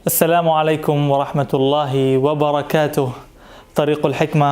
السلام علیکم ورحمۃ اللہ وبرکاتہ۔ طریق الحکمہ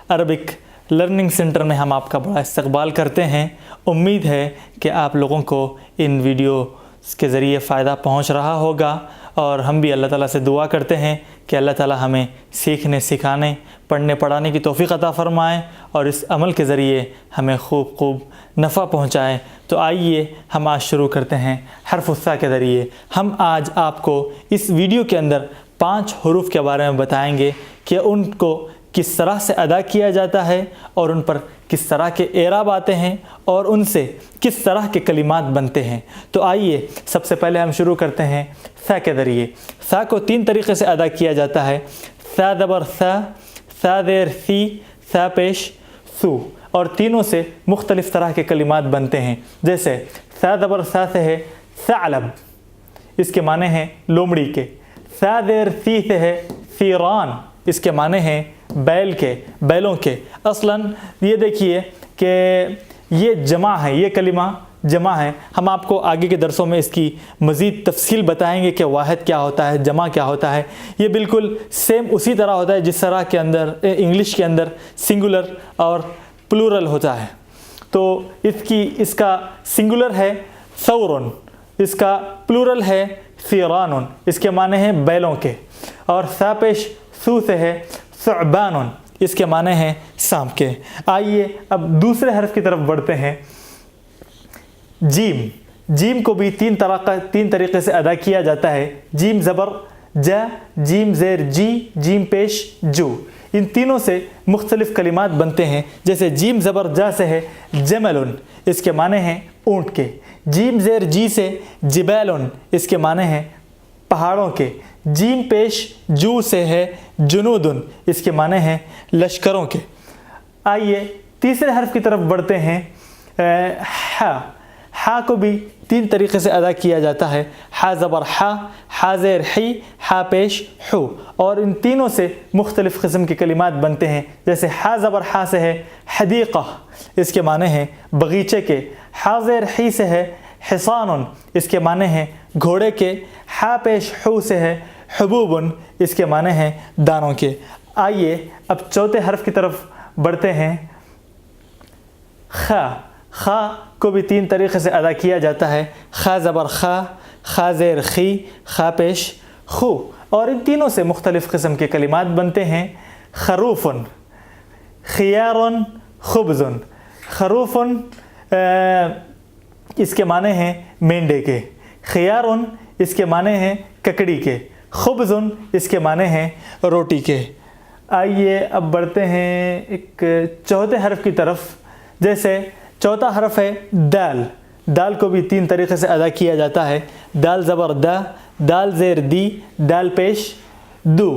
عربک لرننگ سینٹر میں ہم آپ کا بڑا استقبال کرتے ہیں۔ امید ہے کہ آپ لوگوں کو ان ویڈیوز کے ذریعے فائدہ پہنچ رہا ہوگا، اور ہم بھی اللہ تعالیٰ سے دعا کرتے ہیں کہ اللہ تعالیٰ ہمیں سیکھنے، سکھانے، پڑھنے، پڑھانے کی توفیق عطا فرمائے، اور اس عمل کے ذریعے ہمیں خوب نفع پہنچائے۔ تو آئیے ہم آج شروع کرتے ہیں حرف الثاء کے ذریعے۔ ہم آج آپ کو اس ویڈیو کے اندر 5 حروف کے بارے میں بتائیں گے کہ ان کو کس طرح سے ادا کیا جاتا ہے، اور ان پر کس طرح کے اعراب آتے ہیں، اور ان سے کس طرح کے کلمات بنتے ہیں۔ تو آئیے سب سے پہلے ہم شروع کرتے ہیں ثا کے ذریعے۔ ثا کو 3 طریقے سے ادا کیا جاتا ہے: ثا زبر ثا، ثا زیر ثی، ثا پیش ثو، اور تینوں سے مختلف طرح کے کلمات بنتے ہیں۔ جیسے ثا زبر ثا سے ہے ثعلب، اس کے معنی ہیں لومڑی کے۔ ثا زیر ثی سے ہے ثیران، اس کے معنی ہیں بیل کے، بیلوں کے۔ اصلاً یہ دیکھیے کہ یہ جمع ہے، یہ کلمہ جمع ہے۔ ہم آپ کو آگے کے درسوں میں اس کی مزید تفصیل بتائیں گے کہ واحد کیا ہوتا ہے، جمع کیا ہوتا ہے۔ یہ بالکل سیم اسی طرح ہوتا ہے جس طرح کے اندر انگلش کے اندر سنگولر اور پلورل ہوتا ہے۔ تو اس کا سنگولر ہے ثورن، اس کا پلورل ہے ثیران، اس کے معنی ہیں بیلوں کے۔ اور ثا پیش ثو سے ہے ثعبان، اس کے معنی ہیں سانپ کے۔ آئیے اب دوسرے حرف کی طرف بڑھتے ہیں۔ جیم، جیم کو بھی 3 طریقے سے ادا کیا جاتا ہے: جیم زبر جا، جیم زیر جی، جیم پیش جو۔ ان تینوں سے مختلف کلمات بنتے ہیں۔ جیسے جیم زبر جا سے ہے جمل، اس کے معنی ہیں اونٹ کے۔ جیم زیر جی سے جبال، اس کے معنی ہیں پہاڑوں کے۔ جیم پیش جو سے ہے جنود، اس کے معنی ہیں لشکروں کے۔ آئیے تیسرے حرف کی طرف بڑھتے ہیں۔ ہا، ہا کو بھی 3 طریقے سے ادا کیا جاتا ہے: ہا زبر ہا، ہا زیر ہی، ہا پیش ہو، اور ان تینوں سے مختلف قسم کے کلمات بنتے ہیں۔ جیسے ہا زبر ہا سے ہے حدیقہ، اس کے معنی ہیں باغیچے کے۔ ہا زیر ہی سے ہے حصان، اس کے معنی ہیں گھوڑے کے۔ ہا پیش ہو سے ہے حبوب، اس کے معنی ہیں دانوں کے۔ آئیے اب چوتھے حرف کی طرف بڑھتے ہیں۔ خا، خا کو بھی 3 طریقے سے ادا کیا جاتا ہے: خا زبر خا، خا زیر خی، خا پیش خو، اور ان تینوں سے مختلف قسم کے کلمات بنتے ہیں: خروف، خیار، خبز۔ خروف اس کے معنی ہیں مینڈے کے۔ خیار اس کے معنی ہیں ککڑی کے۔ خبز اس کے معنی ہیں روٹی کے۔ آئیے اب بڑھتے ہیں ایک چوتھے حرف کی طرف۔ جیسے چوتھا حرف ہے دال، دال کو بھی 3 طریقے سے ادا کیا جاتا ہے: دال زبر دا، دال زیر دی، دال پیش دو۔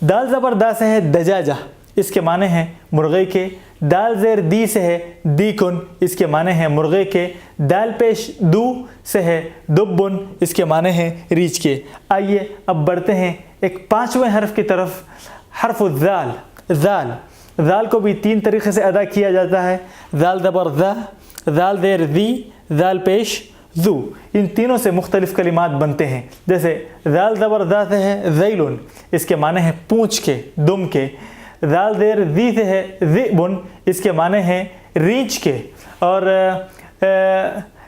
دال زبر دا سے ہے دجاجہ، اس کے معنی ہیں مرغے کے۔ دال زیر دی سے ہے دیکن، اس کے معنی ہیں مرغے کے۔ دال پیش دو سے ہے دبن، اس کے معنی ہیں ریچھ کے۔ آئیے اب بڑھتے ہیں ایک 5ویں حرف کی طرف، حرف الذال۔ ذال، ذال کو بھی 3 طریقے سے ادا کیا جاتا ہے: ذال زبر ذا، ذال زیر ذی، ذال پیش ذو۔ ان تینوں سے مختلف کلمات بنتے ہیں۔ جیسے ذال زبر ذا سے ہے ذیل، اس کے معنی ہیں پونچھ کے، دم کے۔ ذال زیر ذی سے ہے ذئب، اس کے معنی ہیں ریچھ کے اور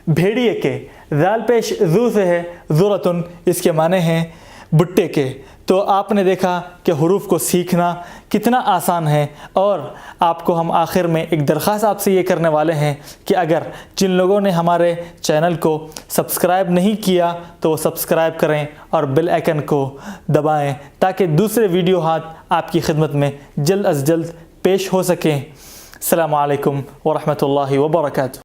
بھیڑیے کے۔ ذال پیش ذو سے ہے ذرۃ، اس کے معنی ہیں بھٹے کے۔ تو آپ نے دیکھا کہ حروف کو سیکھنا کتنا آسان ہے، اور آپ کو ہم آخر میں ایک درخواست آپ سے یہ کرنے والے ہیں کہ اگر جن لوگوں نے ہمارے چینل کو سبسکرائب نہیں کیا تو وہ سبسکرائب کریں اور بیل آئیکن کو دبائیں، تاکہ دوسرے ویڈیوہات آپ کی خدمت میں جلد از جلد پیش ہو سکیں۔ السلام علیکم ورحمۃ اللہ وبرکاتہ۔